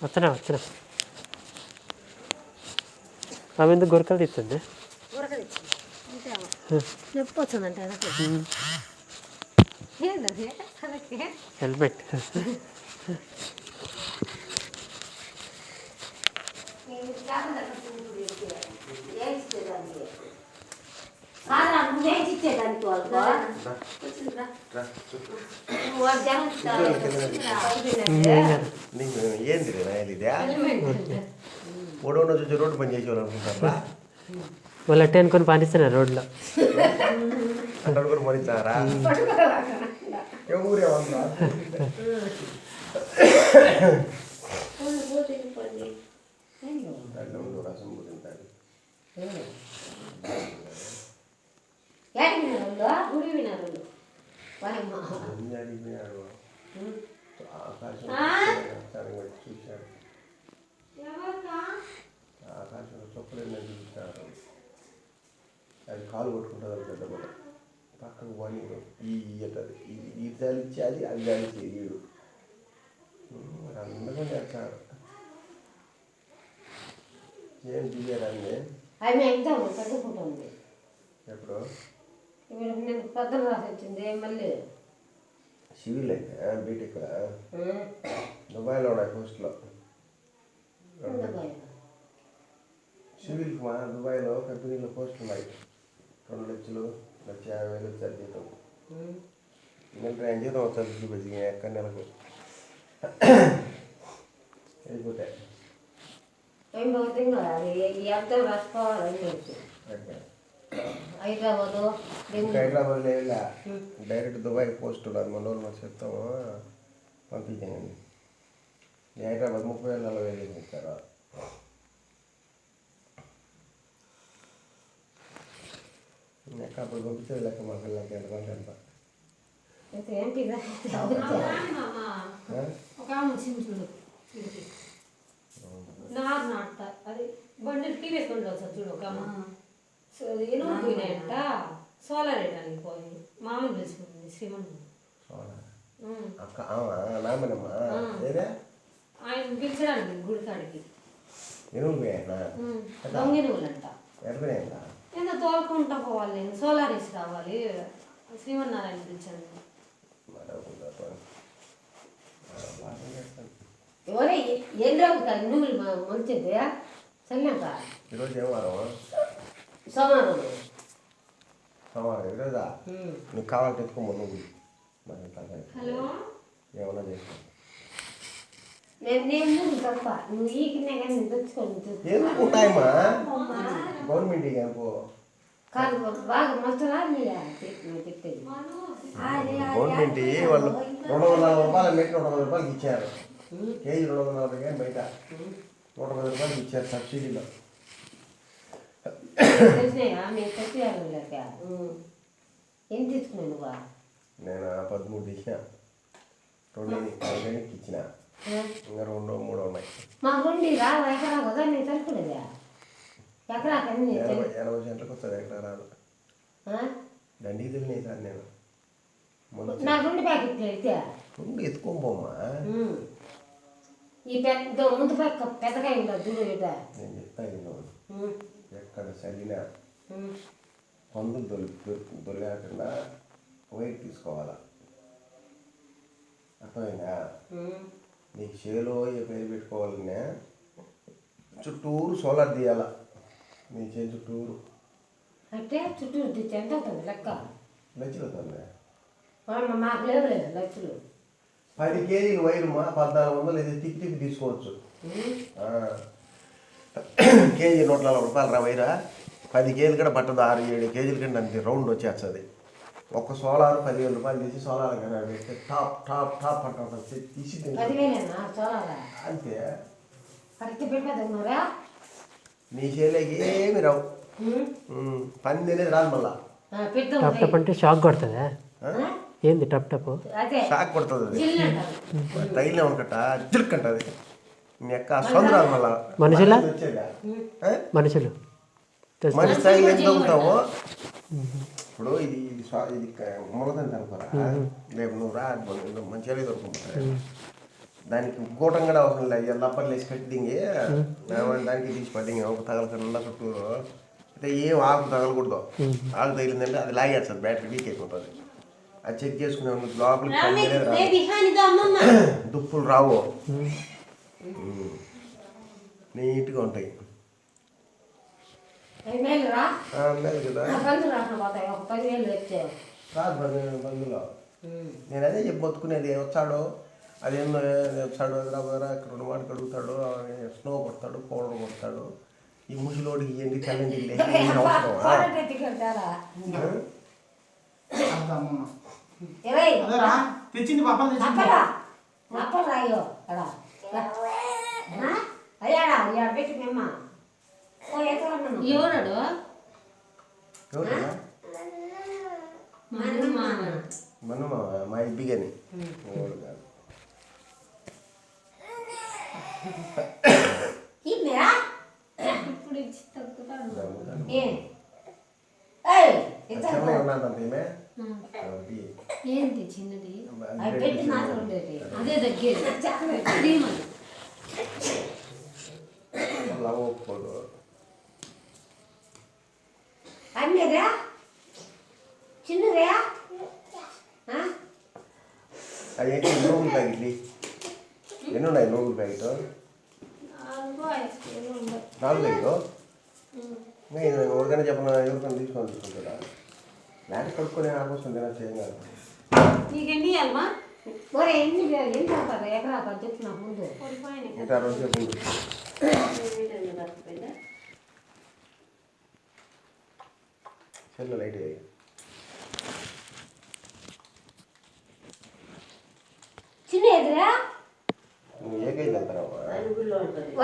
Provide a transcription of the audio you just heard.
వచ్చినా ఆమె ఎందుకు గురకలు తీస్తుంది నొప్పి వచ్చిందంటే హెల్మెట్ ఏంది ఇదే ఓడో చూసి రోడ్డు పని చేసేవాళ్ళు అనుకుంటారా వాళ్ళు అట్టే అనుకొని పాటిస్తున్నారు రోడ్లో అక్కడ కూడా పనిస్తారా ఊరే రసం తింటారు చూశాడు ఆకాశంలో చొప్పులు చూపిస్తారు అది కాలు కొట్టుకుంటుంది పెద్ద కూడా పక్కకు పని ఇయ్యటది ఈ తలిచ్చేది అది దానికి వీడు అందరం చేస్తారు ఏం తీయాలండి అవి ఎగ్జామ్ చదువుకుంటుంది ఎప్పుడు ఇప్పుడు నేను పొద్దున రాసి వచ్చింది మళ్ళీ సివిల్ అయితే బీటెక్ దుబాయ్లో ఉన్నాయి పోస్ట్లో సివిల్కి మా దుబాయ్లో కంపెనీలో పోస్టులు ఉన్నాయి 2 లక్షలు 1,50,000 వచ్చారు జీతం నేను ఆయన జీతం వచ్చారు చూపించి ఎక్కడ నెలకు వెళ్ళిపోతే హైదరాబాద్ లేదా డైరెక్ట్ దుబాయ్ పోస్టులు అది మన రోజులు చెప్తాము పంపించానండి హైదరాబాద్ 30,000 ఇస్తారు లెక్క అప్పుడు పంపించే లెక్క మా పిల్లలకి ఎంత అది బండి టీవీ వేసుకొని సార్ చూడు ఒక ఎనుగు పోయినాయంట సోలార్ వేయడానికి పోయి మామూలు పిలుచుకుంది శ్రీమంతుడు ఆయన పిలిచడానికి గుడికాడికి దొంగెనుగులంట ఏదో తోలుకుంటా పోవాలి నేను సోలార్ వేసి రావాలి శ్రీమన్నారాయణ పిలిచాను ఎవరే ఏం రావుతారు నువ్వులు మంచిది చల్లాక ఈరోజు ఏం వారం సోమవారం ఈరోజా నువ్వు కావాలి తెచ్చుకోమో నువ్వు హలో ఏమన్నా చేసుకో నేను తప్ప నువ్వు ఈకినే కానీ తెచ్చుకోండి ఉంటాయమ్మా గవర్నమెంట్ పో కాదు బాగా మస్తు చెప్పేది గవర్నమెంట్ వాళ్ళు 240 రూపాయలు పెట్టి 120 రూపాయలకి ఇచ్చారు కేజీ 240 కానీ బయట 110 రూపాయలకి ఇచ్చారు సబ్సిడీలో ఏం తీసుకున్నావు నువ్వా నేను 13 తీసిన 2 ఇచ్చిన ఇంకా 2 3 ఉన్నాయి మాకు రెండు రా ఎకరా కదా నేను తెలుసుకునేదా ఎకరా 80 సెంట్లకు వస్తుంది ఎకరా రాదు దండికి తెలియదు సార్ నేను నాకు 2 ప్యాకెట్లు అయితే 2 ఎత్తుకోమ్మా ఈ పెద్ద ముందు పక్క పెద్దకాయ ఉంటుంది చూడు నేను చెప్తాను ఎక్కడ చదివినా పందులు దొరికాకుండా వెయిట్ తీసుకోవాలా అర్థమైందా నీకు చేలో ఏ పేరు పెట్టుకోవాలనే చుట్టూరు సోలార్ తీయాలా నీ చే చుట్టూరు అంటే చుట్టూరు తీస్తే ఎంత అవుతుంది లెక్క లక్షలు అవుతుంది మాకు లేవు లక్షలు 10 కేజీలు వైరు మా 1,400 ఇది తిప్పి తీసుకోవచ్చు కేజీ 140 రూపాయలు రా వైరా 10 కేజీలు కూడా పట్టదు 6-7 కేజీల కంటే అంతే రౌండ్ వచ్చేస్తుంది ఒక్క సోలార్ 10,000 రూపాయలు తీసి సోలార్ కన్నా పెడితే టాప్ టాప్ టాప్ అంటే తీసి అంతే నీ చేలేకి ఏమి రావు పని అనేది రాదు మళ్ళా టప్ టప్ అంటే షాక్ కొడుతుందా ఏంది టప్ టప్ షాక్ కొడుతుంది అది తగిలిన అనుకట జిల్కంటది మీ యొక్క సొంత రాదు మళ్ళా మనుషుల మనుషులు మనిషి తగిలి ఎంత ఉంటావో ఇప్పుడు ఇది ఇది ఇది మొలదంత అనుకోరా రేపు నువ్వు రా మంచిగా దొరుకుతుంది దానికి గూటం కూడా అవసరం లేదు లబ్బర్లు వేసి కట్టి దింగి దానికి తీసి పట్టింగి ఒక తగలకుండా చుట్టూరు అయితే ఏం ఆకు తగలకూడదు ఆకు తగిలిందంటే అది లాగేస్తుంది బ్యాటరీ వీక్ అయిపోతుంది అది చెక్ చేసుకునే లోపలికి దుప్పులు రావు నీట్గా ఉంటాయి మేలు కదా రాదు బంధులో నేను అదే చెప్పి బతుకునేది వచ్చాడు అదేందో వచ్చాడు హైదరాబాద్ అక్కడ 2 మాటలు కడుగుతాడు స్నో కొడతాడు పౌడర్ కొడతాడు ఈ ముసిలోడికి ఇవన్నీ చల్లండి తెచ్చింది పాపం ఎవరాడు మన మా ఇబ్బిగాని ఇప్పుడు ఇచ్చి తగ్గుతాడు ఏంటి చిన్నది అదే దగ్గర అన్నరా చిన్నరా అదేంటి నూగులు ప్యాకెట్లు ఎన్ని ఉన్నాయి నూగులు ప్యాకెట్ 4 ప్యాకెట్ ఎవరికైనా చెప్పిన ఎవరికైనా తీసుకుంటారా లేక కడుక్కొని ఆడవస్తుంది చేయం కాదు నీకెన్ని ఇవ్వాలమ్మా ఎన్ని ఎకరా చెప్తున్నా ముందు ఇంకా రోజు చెప్పండి సెల్ లైట్ చిన్న ఎదురా ఏకైతే వెళ్తారా